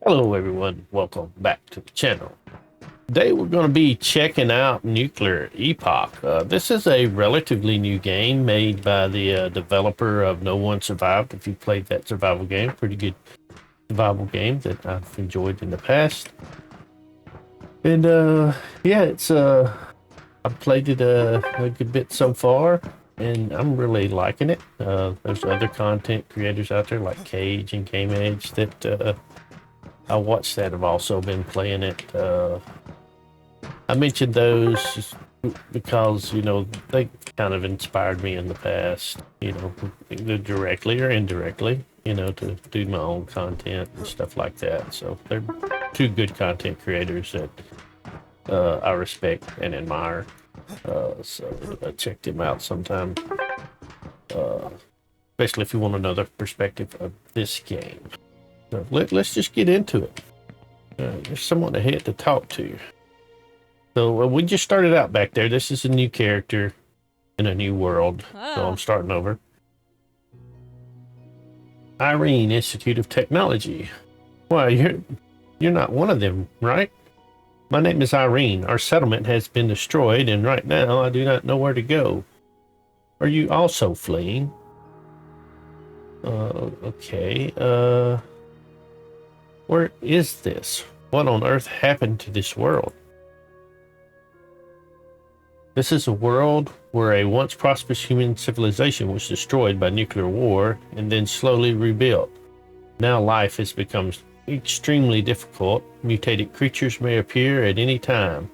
Hello everyone, welcome back to the channel. Today we're going to be checking out Nuclear Epoch. This is a relatively new game made by the developer of No One Survived. If you played that survival game, pretty good survival game that I've enjoyed in the past. And yeah, I've played it a good bit so far, and I'm really liking it. There's other content creators out there like Cage and Game Edge that I watched that have also been playing it. I mentioned those just because, they kind of inspired me in the past, either directly or indirectly, to do my own content and stuff like that. So they're two good content creators that I respect and admire. So I checked them out sometime, especially if you want another perspective of this game. So let's just get into it. There's someone ahead to talk to. So we just started out back there. This is a new character in a new world. So I'm starting over. Irene, Institute of Technology. Why, you're not one of them, right? My name is Irene. Our settlement has been destroyed, and right now I do not know where to go. Are you also fleeing? Okay. Where is this? What on earth happened to this world? This is a world where a once prosperous human civilization was destroyed by nuclear war and then slowly rebuilt. Now life has become extremely difficult. Mutated creatures may appear at any time.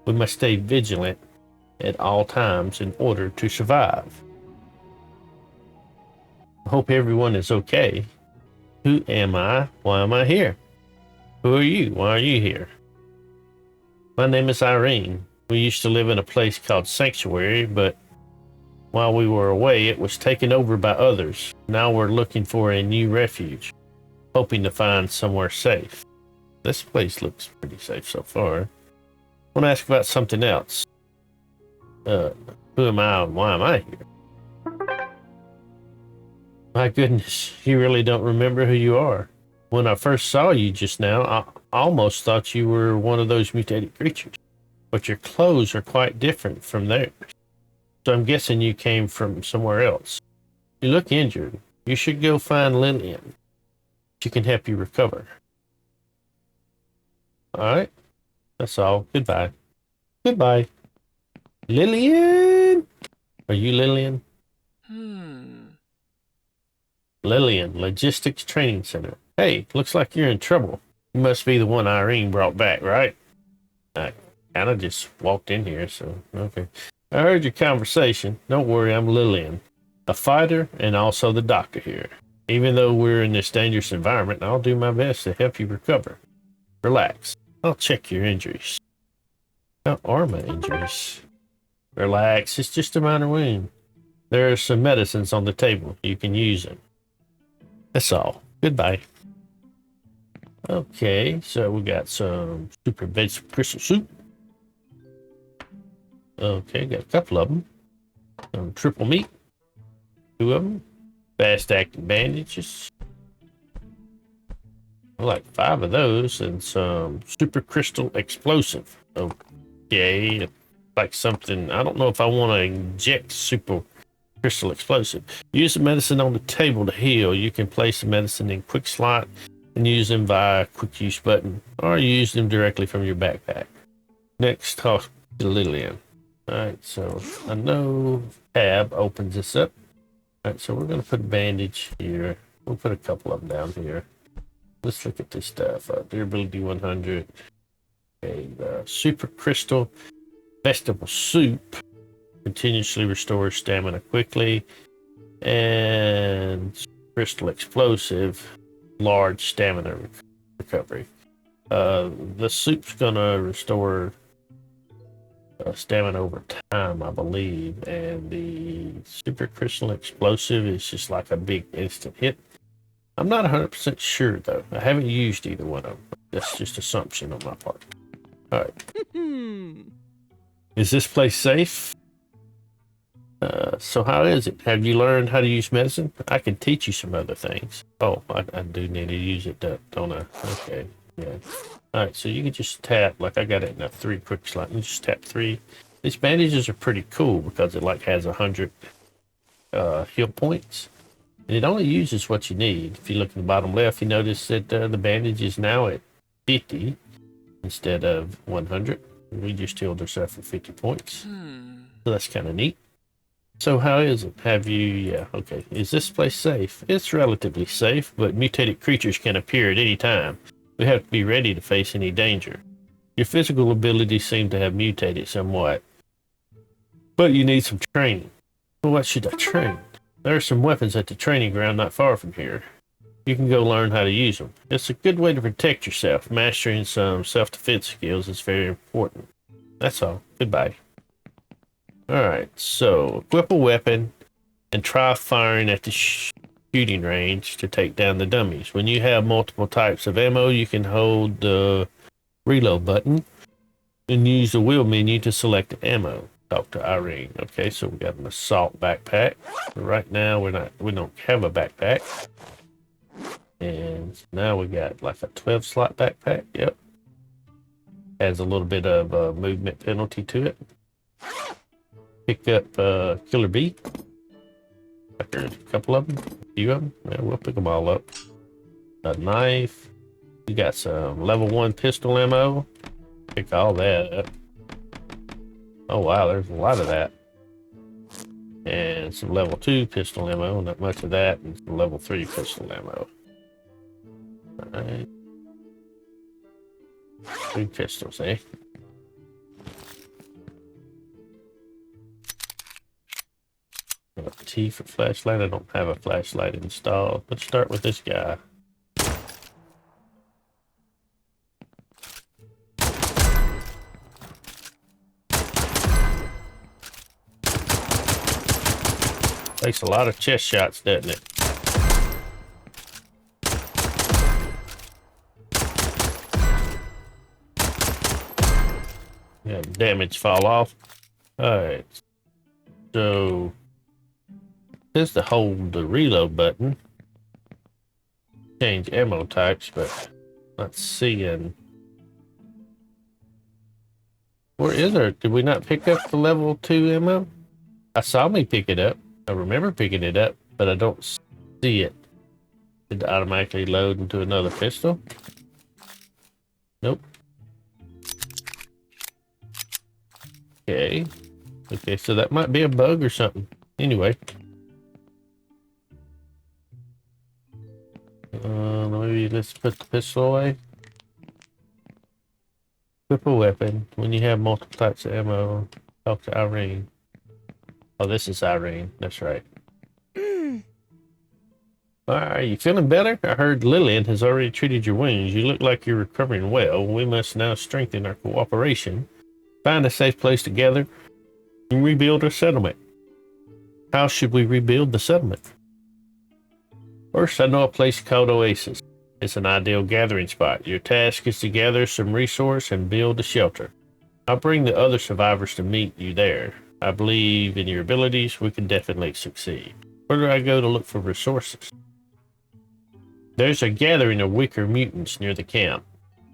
We must stay vigilant at all times in order to survive. I hope everyone is okay. Who am I? Why am I here? Who are you? Why are you here? My name is Irene. We used to live in a place called Sanctuary, but while we were away, it was taken over by others. Now we're looking for a new refuge, hoping to find somewhere safe. This place looks pretty safe so far. I want to ask about something else. Who am I and why am I here? My goodness, you really don't remember who you are. When I first saw you just now, I almost thought you were one of those mutated creatures. But your clothes are quite different from theirs. So I'm guessing you came from somewhere else. You look injured. You should go find Lillian. She can help you recover. Alright. That's all. Goodbye. Goodbye. Lillian! Are you Lillian? Lillian, Logistics Training Center. Hey, looks like you're in trouble. You must be the one Irene brought back, right? I kind of just walked in here, so okay. I heard your conversation. Don't worry, I'm Lillian, a fighter and also the doctor here. Even though we're in this dangerous environment, I'll do my best to help you recover. Relax. I'll check your injuries. How are my injuries? Relax, it's just a minor wound. There are some medicines on the table. You can use them. That's all. Goodbye. Okay, so we got some super vegetable crystal soup. Okay, got a couple of them. Some triple meat. Two of them. Fast acting bandages. Like 5 of those. And some super crystal explosive. Okay, like something. I don't know if I want to inject super crystal explosive. Use the medicine on the table to heal. You can place the medicine in quick slot and use them via quick use button, or use them directly from your backpack. Next, talk to Lillian. Alright, so I know tab opens this up. Alright, so we're going to put a bandage here. We'll put a couple of them down here. Let's look at this stuff. Durability 100. Okay, super crystal vegetable soup continuously restores stamina quickly. And crystal explosive, large stamina recovery. The soup's gonna restore stamina over time, I believe, and the super crystal explosive is just like a big instant hit. I'm not 100% sure though. I haven't used either one of them. That's just assumption on my part. All right. Is this place safe? So how is it? Have you learned how to use medicine? I can teach you some other things. Oh, I do need to use it, don't I? Okay, yeah. All right, so you can just tap, like I got it in a 3 quick slot. You just tap 3. These bandages are pretty cool because it like has 100 heal points. And it only uses what you need. If you look at the bottom left, you notice that the bandage is now at 50 instead of 100. We just healed ourselves for 50 points. So that's kind of neat. So how is it? Have you, yeah, okay. Is this place safe? It's relatively safe, but mutated creatures can appear at any time. We have to be ready to face any danger. Your physical abilities seem to have mutated somewhat, but you need some training. Well, what should I train? There are some weapons at the training ground not far from here. You can go learn how to use them. It's a good way to protect yourself. Mastering some self-defense skills is very important. That's all. Goodbye. Alright, so equip a weapon and try firing at the shooting range to take down the dummies. When you have multiple types of ammo, you can hold the reload button and use the wheel menu to select the ammo. Talk to Irene. Okay, so we got an assault backpack. Right now we don't have a backpack. And now we got like a 12 slot backpack. Yep. Has a little bit of a movement penalty to it. Pick up Killer Bee. There's a couple of them. A few of them. Yeah, we'll pick them all up. A knife. We got some level 1 pistol ammo. Pick all that up. Oh wow, there's a lot of that. And some level 2 pistol ammo. Not much of that. And some level 3 pistol ammo. Alright. 3 pistols, eh? T for flashlight. I don't have a flashlight installed. Let's start with this guy. Takes a lot of chest shots, doesn't it? Yeah, damage fall off. Alright. So this to hold the reload button. Change ammo types, but let's see. And where is our? Did we not pick up the level 2 ammo? I saw me pick it up. I remember picking it up, but I don't see it. Did it automatically load into another pistol? Nope. Okay. Okay, so that might be a bug or something. Anyway. Maybe let's put the pistol away. Equip a weapon. When you have multiple types of ammo, talk to Irene. Oh, this is Irene. That's right. Are you feeling better? I heard Lillian has already treated your wounds. You look like you're recovering well. We must now strengthen our cooperation. Find a safe place together and rebuild our settlement. How should we rebuild the settlement? First, I know a place called Oasis. It's an ideal gathering spot. Your task is to gather some resource and build a shelter. I'll bring the other survivors to meet you there. I believe in your abilities. We can definitely succeed. Where do I go to look for resources? There's a gathering of weaker mutants near the camp,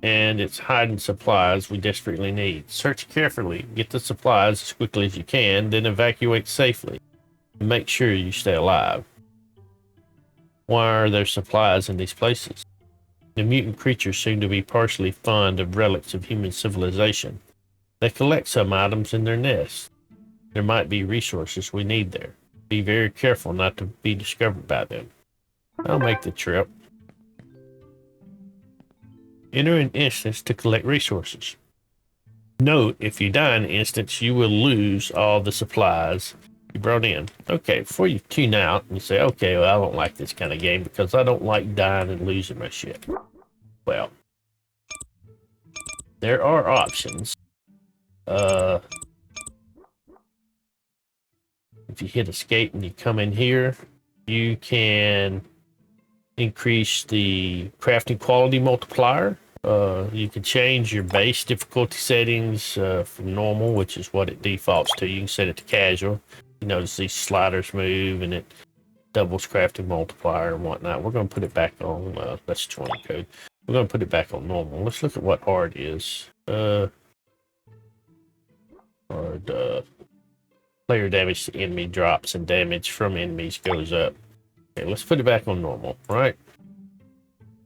and it's hiding supplies we desperately need. Search carefully, get the supplies as quickly as you can, then evacuate safely. And make sure you stay alive. Why are there supplies in these places? The mutant creatures seem to be partially fond of relics of human civilization. They collect some items in their nests. There might be resources we need there. Be very careful not to be discovered by them. I'll make the trip. Enter an instance to collect resources. Note, if you die in an instance, you will lose all the supplies you brought in. Okay, before you tune out and you say, okay, well, I don't like this kind of game because I don't like dying and losing my shit. Well, there are options. If you hit escape and you come in here, you can increase the crafting quality multiplier. You can change your base difficulty settings from normal, which is what it defaults to. You can set it to casual. You notice these sliders move and it doubles crafting multiplier and whatnot. We're going to put it back on, that's 20 code. We're going to put it back on normal. Let's look at what hard is. Hard, player damage to enemy drops and damage from enemies goes up. Okay, let's put it back on normal, right?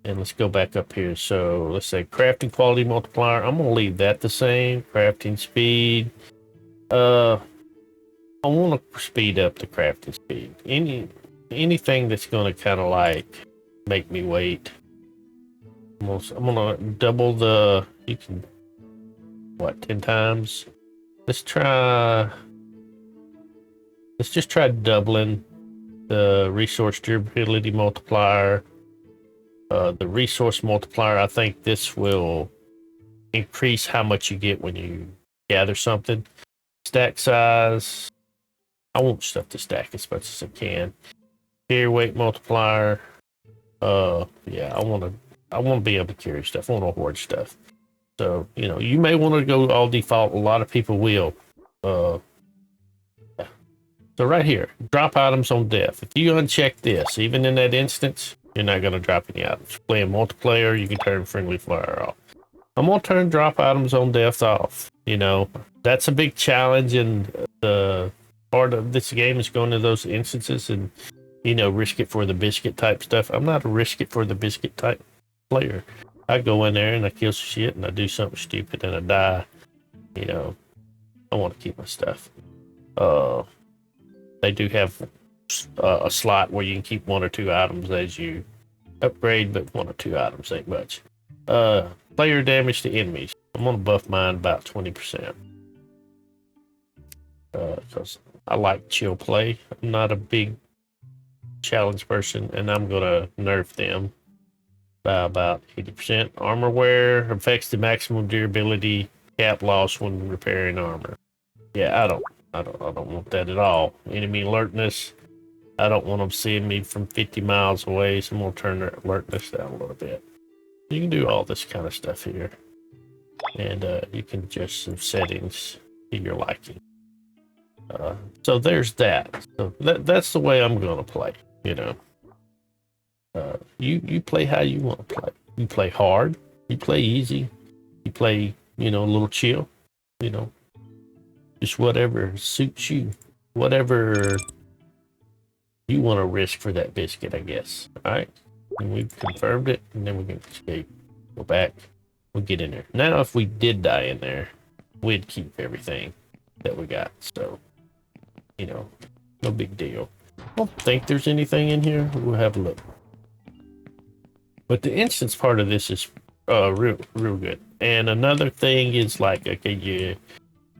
And let's go back up here. So let's say crafting quality multiplier. I'm going to leave that the same. Crafting speed. I want to speed up the crafting speed. Anything that's going to kind of like make me wait. I'm going to double the, you can, what, 10 times? Let's just try doubling the resource durability multiplier. The resource multiplier, I think this will increase how much you get when you gather something. Stack size, I want stuff to stack as much as I can. Carry weight multiplier, yeah, I want to be able to carry stuff. I want to hoard stuff. So, you know, you may want to go all default. A lot of people will. Yeah. So right here, drop items on death. If you uncheck this, even in that instance, you're not going to drop any items. Playing multiplayer, you can turn friendly fire off. I'm going to turn drop items on death off. You know, that's a big challenge, and the part of this game is going to those instances and, you know, risk it for the biscuit type stuff. I'm not a risk it for the biscuit type player. I go in there and I kill some shit and I do something stupid and I die. You know, I want to keep my stuff. They do have a slot where you can keep 1 or 2 items as you upgrade, but 1 or 2 items ain't much. Player damage to enemies. I'm gonna buff mine about 20%. Because I like chill play. I'm not a big challenge person, and I'm gonna nerf them by about 80%. Armor wear affects the maximum durability cap loss when repairing armor. Yeah, I don't want that at all. Enemy alertness. I don't want them seeing me from 50 miles away, so I'm gonna turn their alertness down a little bit. You can do all this kind of stuff here, and you can adjust some settings to your liking. So there's that. So that's the way I'm gonna play. You know, you play how you want to play. You play hard. You play easy. You play, you know, a little chill. You know, just whatever suits you. Whatever you want to risk for that biscuit, I guess. All right. And we've confirmed it, and then we can escape. Go back. We'll get in there. Now, if we did die in there, we'd keep everything that we got. So, you know, no big deal. I don't think there's anything in here. We'll have a look. But the instance part of this is real good. And another thing is like, okay,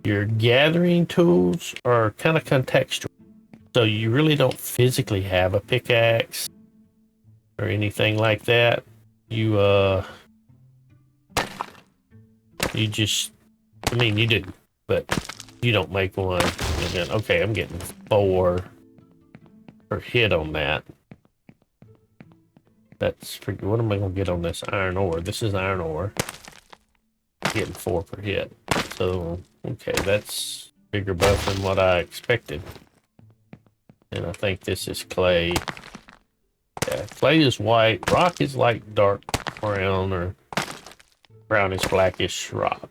your gathering tools are kind of contextual. So you really don't physically have a pickaxe or anything like that. You just, I mean, you do, but you don't make one. And then, okay, I'm getting 4 per hit on that. That's pretty, what am I going to get on this iron ore? This is iron ore. Getting 4 per hit. So, okay, that's bigger buff than what I expected. And I think this is clay. Yeah, clay is white. Rock is like dark brown, or brownish blackish rock.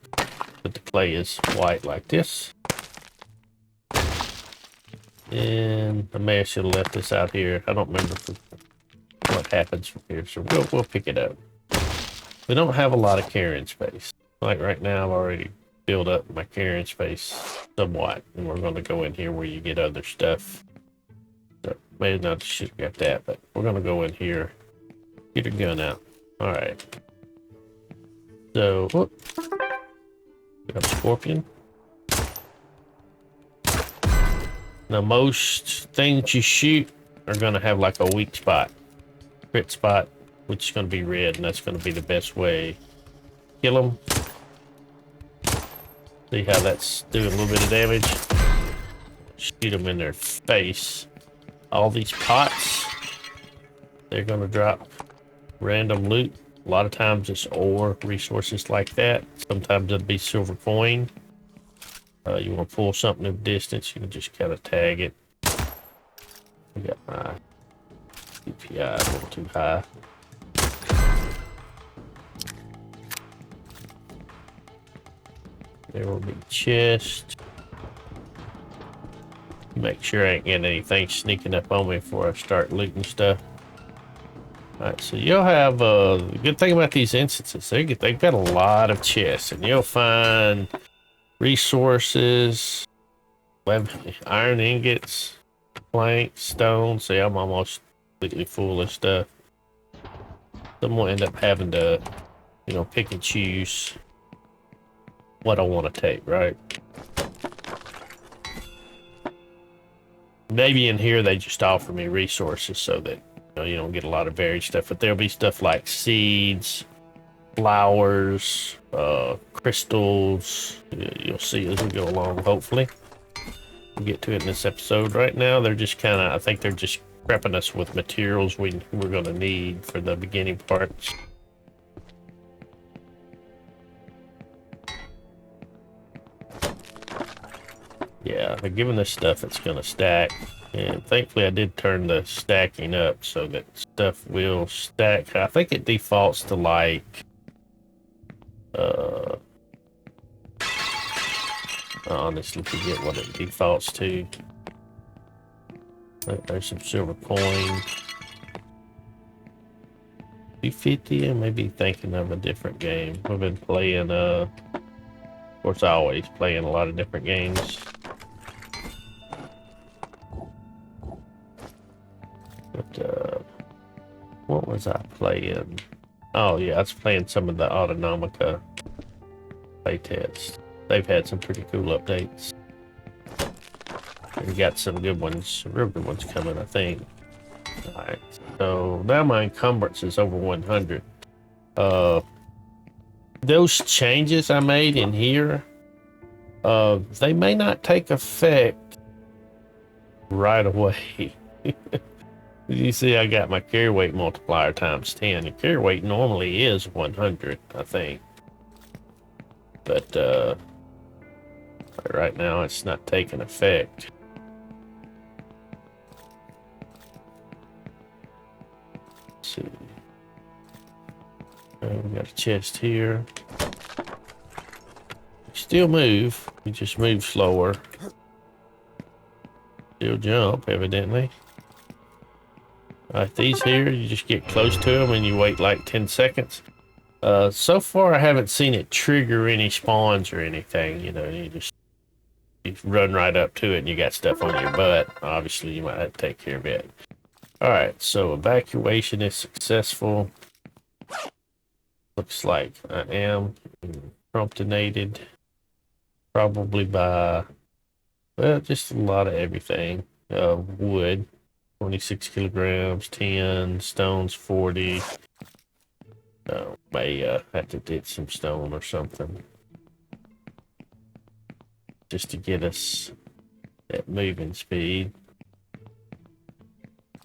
But the clay is white like this. And I may have should have left this out here. I don't remember what happens from here, so we'll pick it up. We don't have a lot of carrying space. Like right now, I've already built up my carrying space somewhat, and we're going to go in here where you get other stuff. So maybe not should have got that, but we're going to go in here, get a gun out. All right. So, whoop. Got a scorpion. Now, most things you shoot are going to have like a weak spot, crit spot, which is going to be red, and that's going to be the best way. Kill them. See how that's doing a little bit of damage. Shoot them in their face. All these pots, they're going to drop random loot. A lot of times it's ore, resources like that. Sometimes it'll be silver coin. You want to pull something of distance, you can just kind of tag it. I got my DPI a little too high. There will be chest. Make sure I ain't getting anything sneaking up on me before I start looting stuff. Alright, so you'll have the good thing about these instances, they've got a lot of chests, and you'll find resources, iron ingots, planks, stones. See, I'm almost completely full of stuff. I'm gonna end up having to, you know, pick and choose what I want to take, right? Maybe in here they just offer me resources so that you don't get a lot of varied stuff, but there'll be stuff like seeds, flowers, crystals. You'll see as we go along, hopefully. We'll get to it in this episode. Right now, they're just kind of, I think they're just prepping us with materials we're going to need for the beginning parts. Yeah, they're giving us stuff that's going to stack. And thankfully I did turn the stacking up so that stuff will stack. I think it defaults to like I honestly forget what it defaults to. There's some silver coin. 250. I may be thinking of a different game. I've been playing of course I always playing a lot of different games. But what was I playing? Oh yeah, I was playing some of the Autonomica playtests. They've had some pretty cool updates. We got some good ones, some real good ones coming, I think. Alright, so now my encumbrance is over 100. Those changes I made in here, they may not take effect right away. You see, I got my carry weight multiplier times 10. The carry weight normally is 100, I think. But right now it's not taking effect. Let's see. We got a chest here. We still move. We just move slower. Still jump, evidently. Like these here, you just get close to them and you wait like 10 seconds. So far, I haven't seen it trigger any spawns or anything. You know, you run right up to it and you got stuff on your butt. Obviously, you might have to take care of it. All right, so evacuation is successful. Looks like I am promptinated. Probably by, well, just a lot of everything. Wood. 26 kilograms, 10, stones 40. May have to dig some stone or something. Just to get us that moving speed.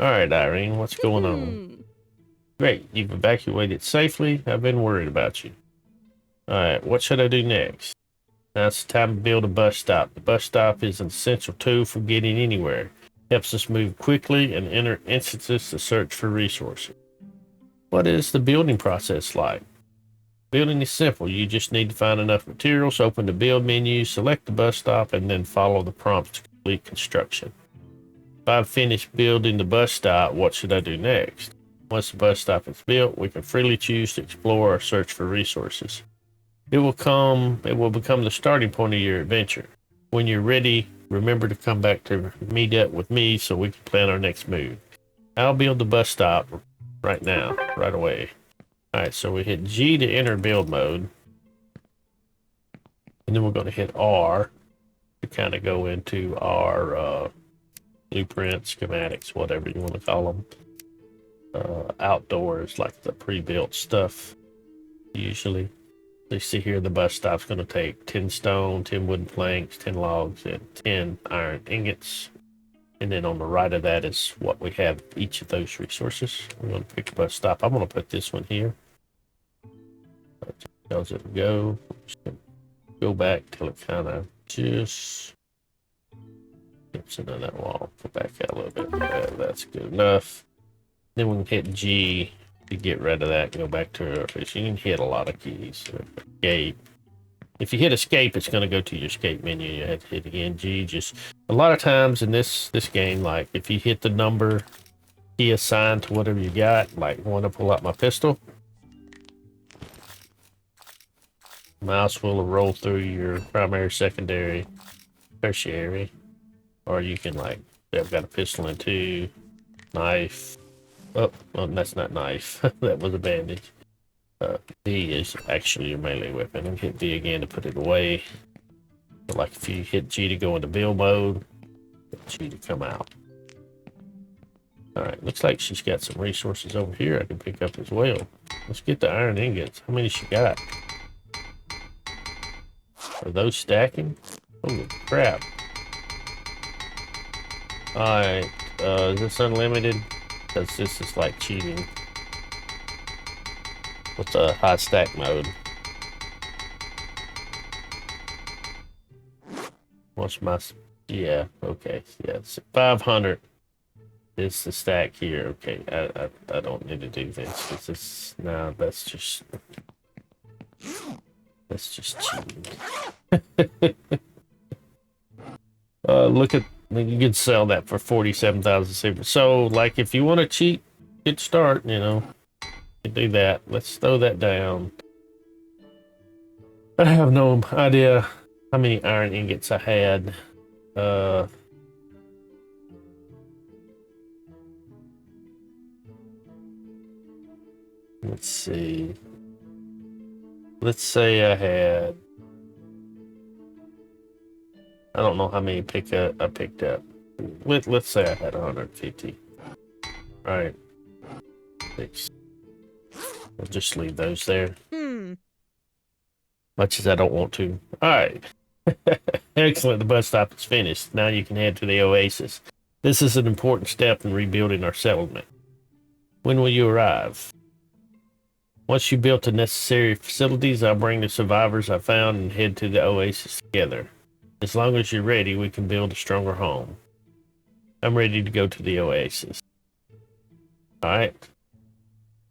Alright, Irene, what's going on? Great, you've evacuated safely. I've been worried about you. Alright, what should I do next? Now it's time to build a bus stop. The bus stop is an essential tool for getting anywhere. Helps us move quickly and enter instances to search for resources. What is the building process like? Building is simple. You just need to find enough materials, open the build menu, select the bus stop, and then follow the prompts to complete construction. If I've finished building the bus stop, what should I do next? Once the bus stop is built, we can freely choose to explore or search for resources. It will become the starting point of your adventure. When you're ready, remember to come back to meet up with me so we can plan our next move. I'll build the bus stop right now, right away. Alright, so we hit G to enter build mode. And then we're going to hit R to kind of go into our blueprints, schematics, whatever you want to call them. Outdoors, like the pre-built stuff, usually. You see here the bus stop's going to take 10 stone, 10 wooden planks, 10 logs, and 10 iron ingots. And then on the right of that is what we have each of those resources. We're going to pick a bus stop. I'm going to put this one here. That tells it to go. Just go back till it kind of just get some of that wall. Go back out a little bit. That's good enough. Then we can hit G to get rid of that. Go back to you can hit a lot of keys. Escape. If you hit escape, it's going to go to your escape menu. You have to hit again. G. Just a lot of times in this game, like if you hit the number key assigned to whatever you got, like I want to pull out my pistol. Mouse will roll through your primary, secondary, tertiary, or you can like, I've got a pistol and two, knife. Oh, well, that's not knife. That was a bandage. D is actually your melee weapon. And hit D again to put it away. But like if you hit G to go into build mode, hit G to come out. Alright, looks like she's got some resources over here I can pick up as well. Let's get the iron ingots. How many she got? Are those stacking? Holy crap. Alright, is this unlimited? Because this is like cheating. What's a high stack mode? What's my... Yeah, okay. Yeah, 500 is the stack here. Okay, I don't need to do this. This is... No, that's just cheating. Look at... You can sell that for 47,000 silver. So, like, if you want to cheat, good start, you know. You do that. Let's throw that down. I have no idea how many iron ingots I had. Let's see. Let's say I had... I don't know how many I picked up. Let's say I had 150. All right. 6. I'll just leave those there. Much as I don't want to. All right. Excellent. The bus stop is finished. Now you can head to the oasis. This is an important step in rebuilding our settlement. When will you arrive? Once you built the necessary facilities, I'll bring the survivors I found and head to the oasis together. As long as you're ready, we can build a stronger home. I'm ready to go to the oasis. Alright.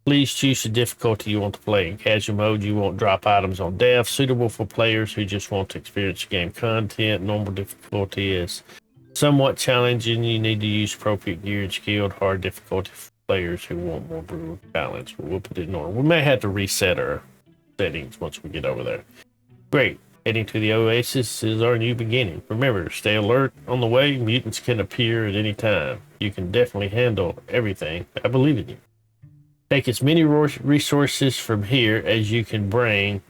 Please choose the difficulty you want to play. In casual mode, you won't drop items on death. Suitable for players who just want to experience game content. Normal difficulty is somewhat challenging. You need to use appropriate gear and skill. Hard difficulty for players who want more brutal challenge. We'll put it in normal. We may have to reset our settings once we get over there. Great. Heading to the oasis is our new beginning. Remember, stay alert on the way. Mutants can appear at any time. You can definitely handle everything. I believe in you. Take as many resources from here as you can bring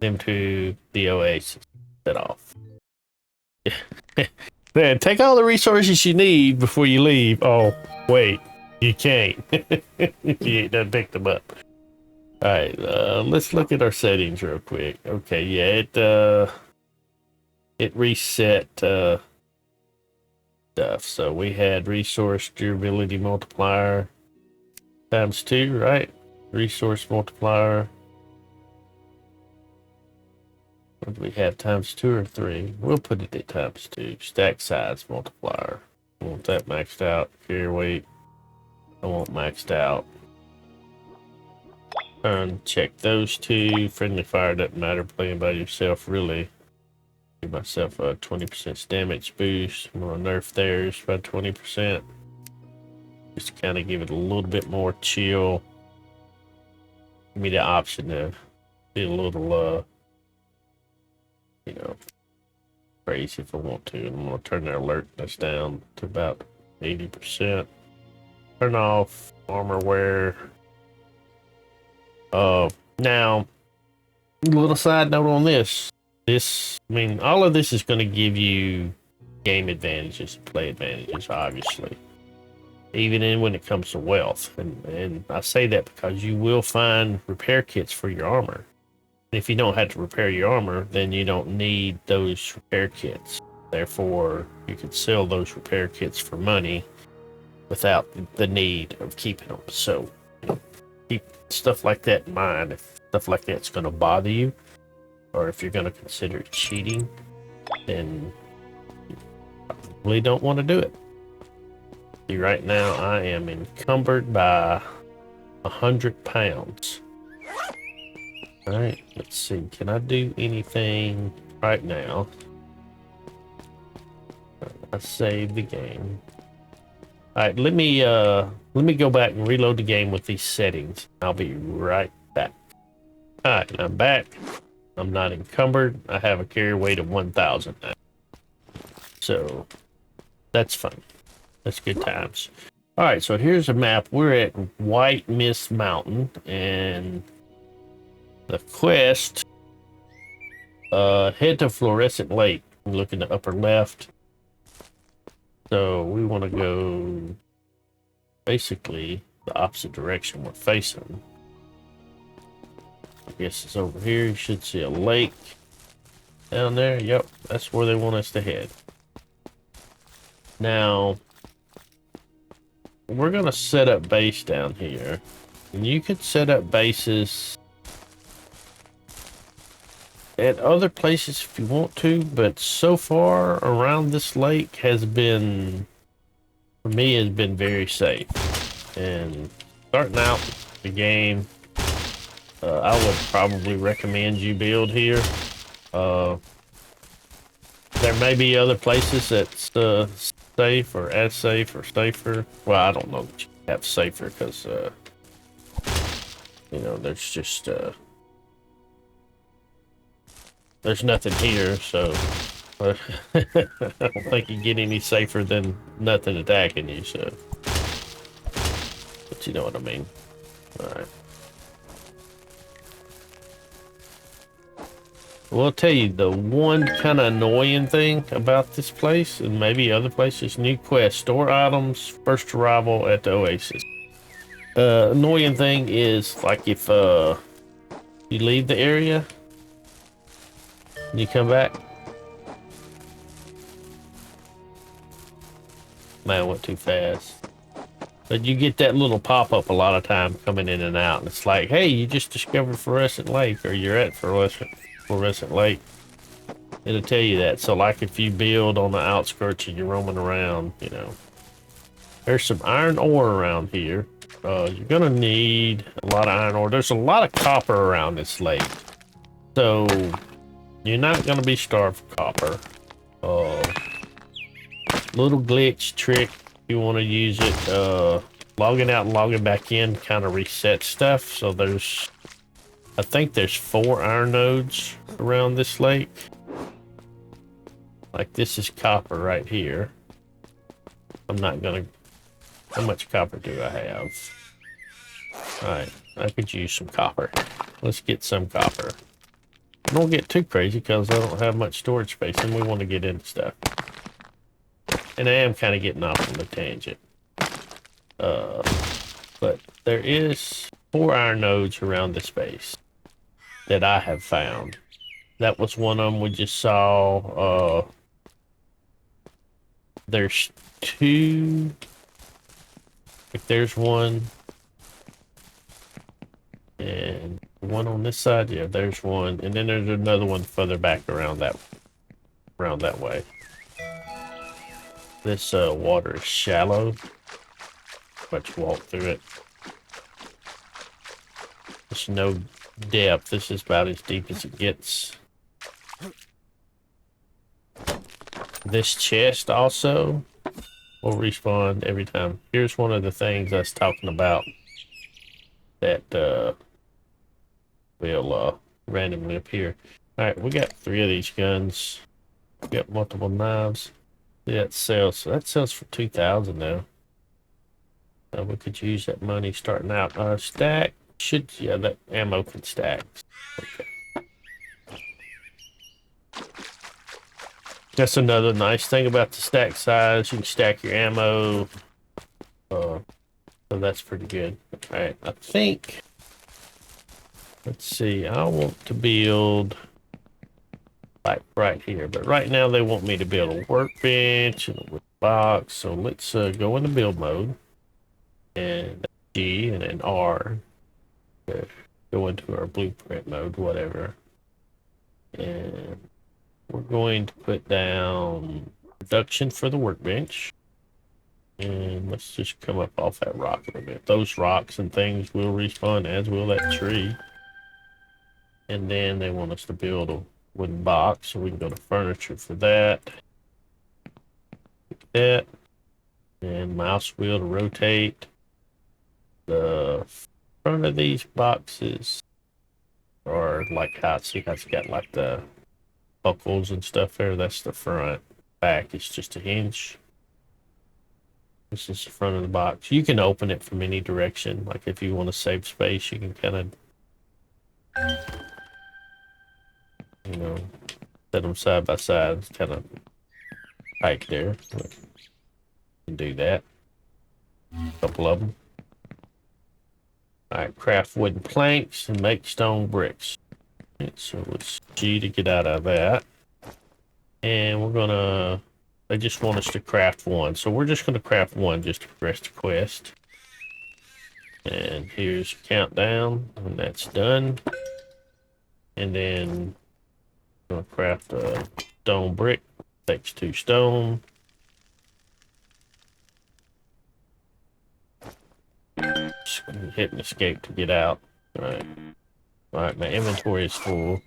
them to the oasis. Set off. Then take all the resources you need before you leave. Oh, wait. You can't. You ain't done picked them up. Alright, let's look at our settings real quick. Okay, yeah, it reset stuff. So we had resource durability multiplier times 2, right? Resource multiplier. What do we have, times 2 or 3? We'll put it at times 2. Stack size multiplier. I want that maxed out. Carry weight. I want maxed out. Uncheck those 2. Friendly fire doesn't matter. Playing by yourself, really. Give myself a 20% damage boost. I'm gonna nerf theirs by 20%. Just to kind of give it a little bit more chill. Give me the option to be a little, you know, crazy if I want to. I'm gonna turn their alertness down to about 80%. Turn off armor wear. Now, a little side note on this. I mean, all of this is going to give you game advantages, play advantages, obviously. Even when it comes to wealth. And I say that because you will find repair kits for your armor. And if you don't have to repair your armor, then you don't need those repair kits. Therefore, you can sell those repair kits for money without the need of keeping them. So, keep stuff like that in mind. If stuff like that's going to bother you, or if you're going to consider cheating, then you probably don't want to do it. See, right now I am encumbered by 100 pounds. All right, let's see. Can I do anything right now? I saved the game. All right, let me go back and reload the game with these settings. I'll be right back. All right, I'm back. I'm not encumbered. I have a carry weight of 1,000 now. So that's fun. That's good times. All right, so here's a map. We're at White Mist Mountain, and the quest, head to Fluorescent Lake. Look in the upper left. So we want to go basically the opposite direction we're facing. I guess it's over here. You should see a lake down there. Yep, that's where they want us to head. Now, we're going to set up base down here. And you could set up bases at other places if you want to, but so far around this lake has been, for me, has been very safe. And starting out the game, I would probably recommend you build here. There may be other places that's safe or as safe or safer. Well, I don't know that you have safer because, you know, there's just, there's nothing here, so I don't think you get any safer than nothing attacking you, so. But you know what I mean. All right. Well, I'll tell you the one kind of annoying thing about this place, and maybe other places, new quest, store items, first arrival at the oasis. Annoying thing is, like, if you leave the area and you come back. Man, I went too fast. But you get that little pop-up a lot of time coming in and out, and it's like, hey, you just discovered Fluorescent Lake, or you're at Fluorescent Lake. It'll tell you that. So like if you build on the outskirts and you're roaming around, you know, there's some iron ore around here. You're gonna need a lot of iron ore. There's a lot of copper around this lake, so you're not gonna be starved for copper. Little glitch trick, you want to use it. Logging out and logging back in kind of resets stuff. So there's, I think there's 4 iron nodes around this lake. Like this is copper right here. I'm not gonna, how much copper do I have? Alright, I could use some copper. Let's get some copper. Don't get too crazy because I don't have much storage space and we want to get into stuff. And I am kind of getting off on the tangent. But there is 4 iron nodes around the space that I have found. That was one of them we just saw. There's 2. Like there's one. And one on this side. Yeah, there's one. And then there's another one further back around that way. This water is shallow. Let's walk through it. There's no depth. This is about as deep as it gets. This chest also will respawn every time. Here's one of the things I was talking about that will randomly appear. Alright, we got 3 of these guns. We got multiple knives. That sells. So that sells for 2,000 now. We could use that money starting out. Stack should, yeah, that ammo can stack. Okay. That's another nice thing about the stack size. You can stack your ammo. So that's pretty good. All right, I think. Let's see. I want to build like right here, but right now they want me to build a workbench and a wood box. So let's go into build mode and G and then R. Go into our blueprint mode, whatever. And we're going to put down production for the workbench. And let's just come up off that rock a little bit. Those rocks and things will respawn, as will that tree. And then they want us to build a wooden box, so we can go to furniture for that. That. And mouse wheel to rotate. The front of these boxes are like how see how it's got like the buckles and stuff there. That's the front. Back is just a hinge. This is the front of the box. You can open it from any direction. Like if you want to save space, you can kind of, you know, set them side by side. It's kind of tight there. You can do that. A couple of them. All right, craft wooden planks and make stone bricks. Right, so it's G to get out of that. And we're gonna, they just want us to craft one. So we're just gonna craft one just to progress the quest. And here's countdown, and that's done. And then I'm gonna craft a stone brick. Takes 2 stone. Just hit and escape to get out. All right, my inventory is full.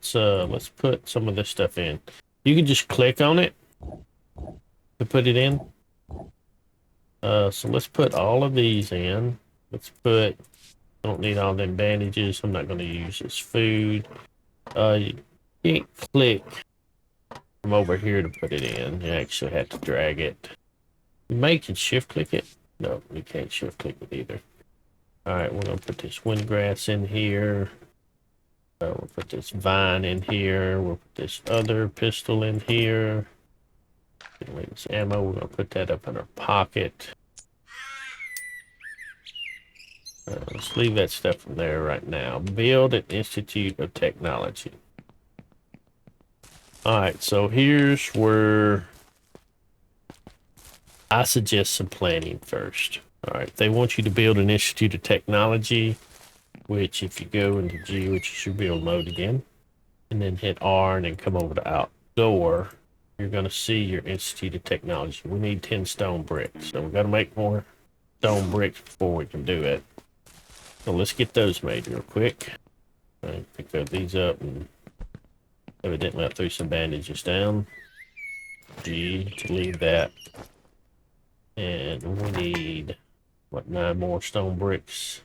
So let's put some of this stuff in. You can just click on it to put it in. So let's put all of these in. Let's put, I don't need all them bandages. I'm not going to use this food. You can't click from over here to put it in. You actually have to drag it. You may can shift click it. No, we can't shift click it either. All right, we're going to put this windgrass in here. We'll put this vine in here. We'll put this other pistol in here. This ammo, we're going to put that up in our pocket. Let's leave that stuff from there right now. Build an Institute of Technology. All right, so here's where I suggest some planning first. All right, they want you to build an Institute of Technology, which if you go into G, which is your build mode again, and then hit R and then come over to outdoor, you're going to see your Institute of Technology. We need 10 stone bricks, so we've got to make more stone bricks before we can do it. So let's get those made real quick. I pick these up and evidently I threw some bandages down. G to leave that. And we need, what, 9 more stone bricks.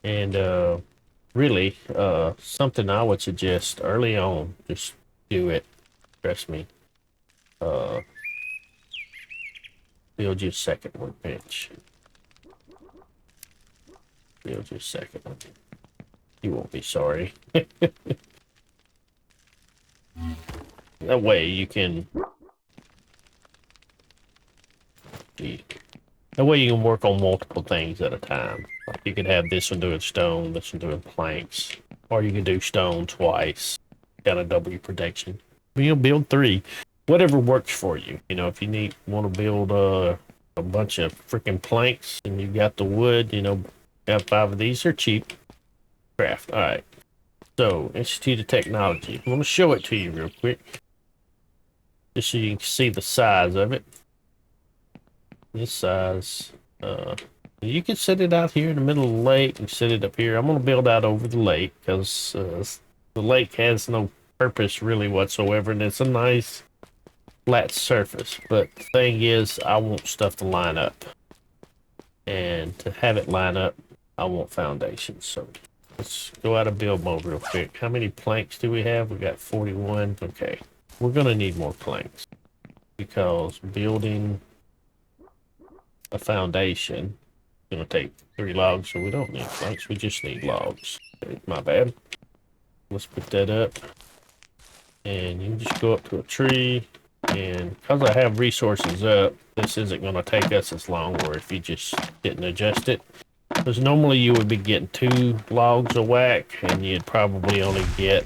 And really, something I would suggest early on, just do it. Trust me. Build your second workbench. Build your second one. You won't be sorry. That way you can. That way you can work on multiple things at a time. Like you could have this one doing stone, this one doing planks, or you can do stone twice. Kind of double your protection. You'll build 3, whatever works for you. You know, if you want to build a bunch of freaking planks and you got the wood, you know, got 5 of these. They're cheap. Craft. All right. So Institute of Technology. I'm gonna show it to you real quick, just so you can see the size of it. This size. You can set it out here in the middle of the lake and set it up here. I'm going to build out over the lake because the lake has no purpose really whatsoever, and it's a nice flat surface. But the thing is, I want stuff to line up. And to have it line up, I want foundations. So let's go out of build mode real quick. How many planks do we have? We got 41. Okay. We're going to need more planks because building a foundation is going to take 3 logs, so we don't need planks. We just need logs. Okay, my bad. Let's put that up. And you can just go up to a tree. And because I have resources up, this isn't going to take us as long, or if you just didn't adjust it. Because normally you would be getting 2 logs a whack, and you'd probably only get,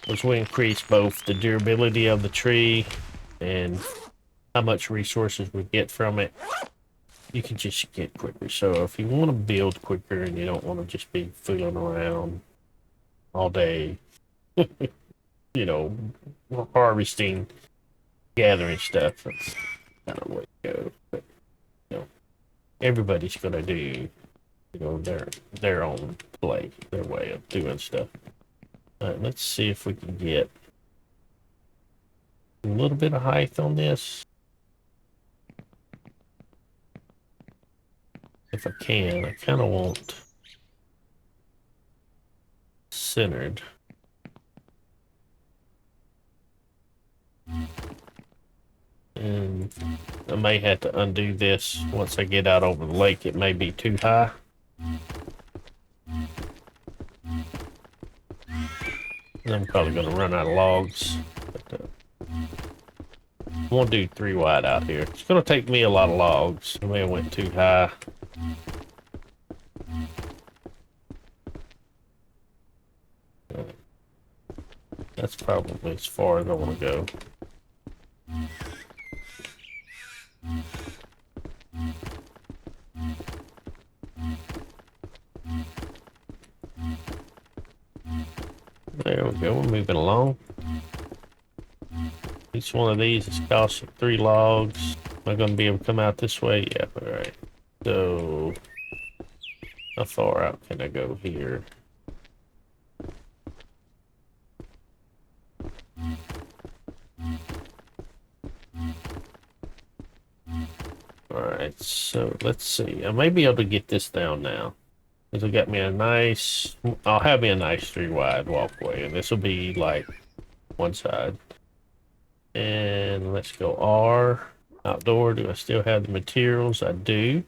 as we increase both the durability of the tree and how much resources we get from it, you can just get quicker. So if you want to build quicker and you don't want to just be fooling around all day, you know, harvesting, gathering stuff, that's kind of the way to go. But you know, everybody's gonna do, you know, their own play, their way of doing stuff. All right, let's see if we can get a little bit of height on this. If I can, I kind of want centered. And I may have to undo this once I get out over the lake. It may be too high. And I'm probably going to run out of logs. But, I want to do 3 wide out here. It's going to take me a lot of logs. I may have went too high. That's probably as far as I want to go. There we go, we're moving along. Each one of these is costing 3 logs. Am I going to be able to come out this way? Yeah, alright. So, how far out can I go here? Alright, so let's see. I may be able to get this down now. This will get me a nice, I'll have me a nice 3 wide walkway, and this will be like one side. And let's go R, outdoor. Do I still have the materials? I do.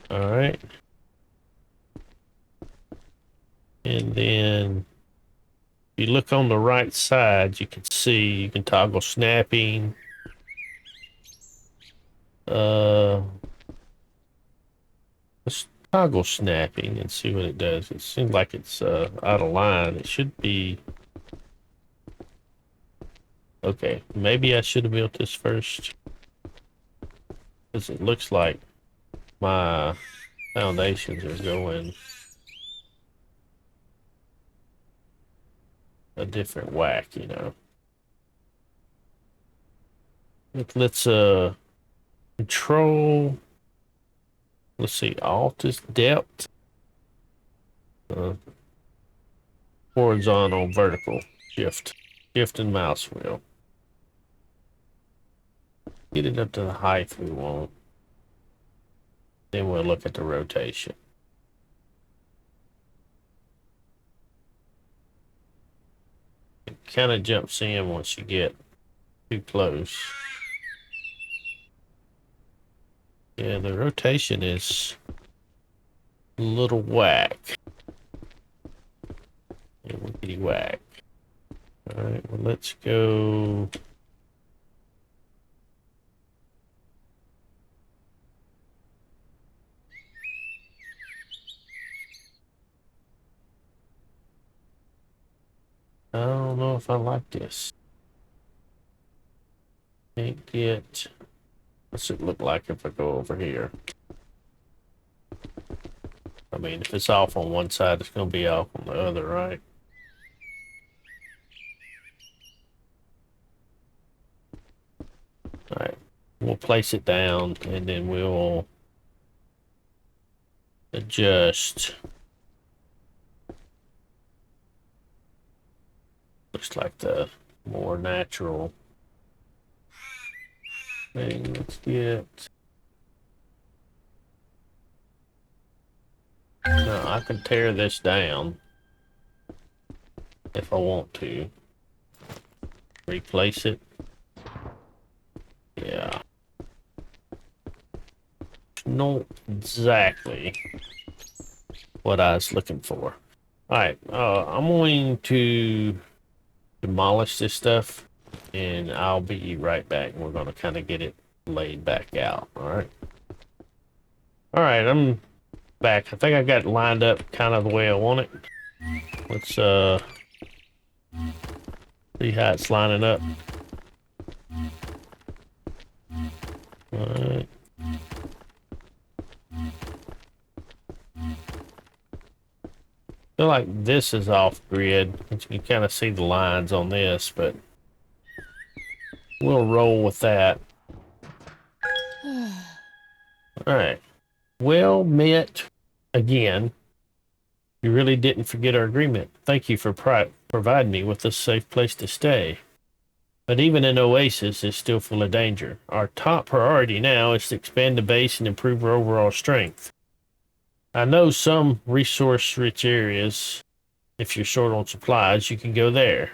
Alright. And then if you look on the right side, you can see you can toggle snapping. Let's toggle snapping and see what it does. It seems like it's out of line. It should be. Okay, maybe I should have built this first, because it looks like my foundations are going a different whack, you know. Let's control. Let's see, alt is depth. Horizontal, vertical, shift and mouse wheel. Get it up to the height we want. Then we'll look at the rotation. It kind of jumps in once you get too close. Yeah, the rotation is a little whack. Yeah, wickety whack. Alright, well, let's go. I don't know if I like this. Can't get. What's it look like if I go over here? I mean, if it's off on one side, it's going to be off on the other, right? All right, we'll place it down and then we'll adjust. Looks like the more natural thing. Let's get. No, I can tear this down if I want to. Replace it. Yeah. Not exactly what I was looking for. Alright, I'm going to demolish this stuff and I'll be right back. We're going to kind of get it laid back out. Alright. Alright, I'm back. I think I got it lined up kind of the way I want it. Let's see how it's lining up. Alright. feel like this is off grid. You can kind of see the lines on this, but we'll roll with that. All right. Well met again. You really didn't forget our agreement. Thank you for providing me with a safe place to stay. But even an oasis is still full of danger. Our top priority now is to expand the base and improve our overall strength. I know some resource-rich areas. If you're short on supplies, you can go there.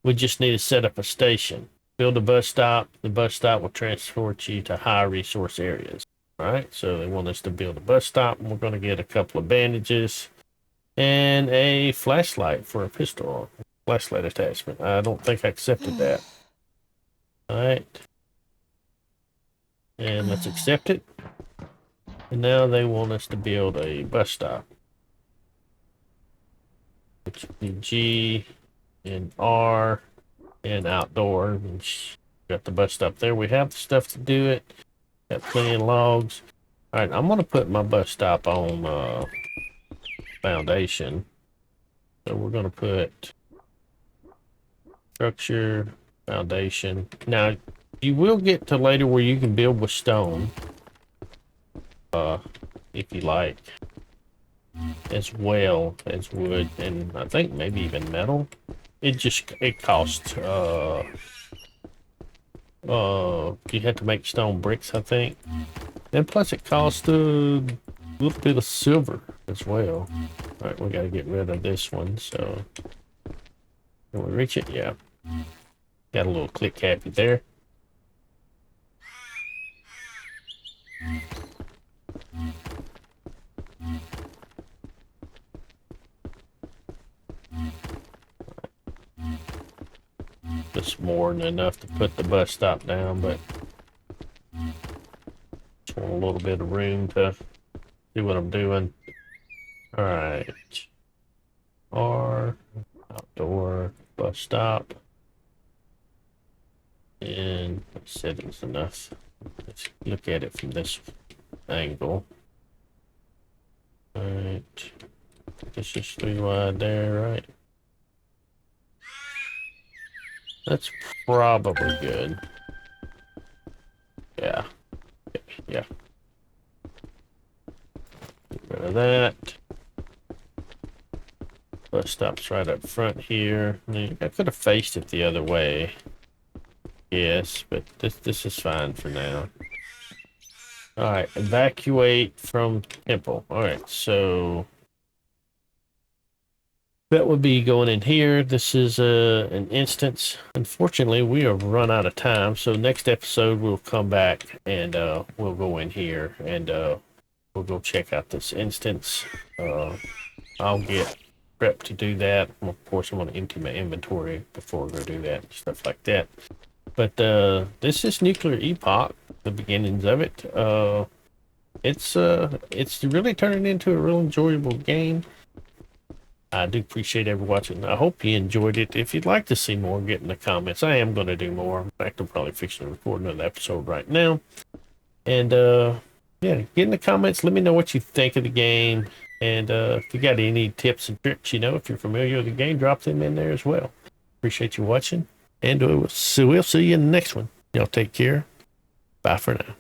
We just need to set up a station. Build a bus stop. The bus stop will transport you to high resource areas. All right, so they want us to build a bus stop, and we're going to get a couple of bandages and a flashlight for a pistol. Flashlight attachment. I don't think I accepted that. All right. And let's accept it. And now they want us to build a bus stop. Which would be G and R and outdoor. And got the bus stop there. We have the stuff to do it. Got plenty of logs. All right, I'm going to put my bus stop on foundation. So we're going to put structure, foundation. Now, you will get to later where you can build with stone, if you like, as well as wood, and I think maybe even metal. It costs, you have to make stone bricks, I think. And plus it costs a little bit of silver as well. All right, we got to get rid of this one, so can we reach it? Yeah. Got a little click happy there. Just more than enough to put the bus stop down, but just want a little bit of room to do what I'm doing. All right. R, outdoor, bus stop. And settings enough. Let's look at it from this angle. All right. This is 3 wide there, right? That's probably good. Yeah. Yeah. Get rid of that. Bus stop's right up front here. I could have faced it the other way. Yes, but this is fine for now. All right, evacuate from temple. All right, so that would be going in here. This is an instance. Unfortunately, we have run out of time, so next episode we'll come back and we'll go in here and we'll go check out this instance. I'll get prepped to do that. Of course, I'm going to empty my inventory before we go do that, stuff like that. But this is Nuclear Epoch, the beginnings of it. It's really turning into a real enjoyable game. I do appreciate everyone watching. I hope you enjoyed it. If you'd like to see more, get in the comments. I am going to do more. In fact, I'm probably fixing to record another episode right now. And yeah, get in the comments. Let me know what you think of the game. And if you got any tips and tricks, if you're familiar with the game, drop them in there as well. Appreciate you watching. And we'll see you in the next one. Y'all take care. Bye for now.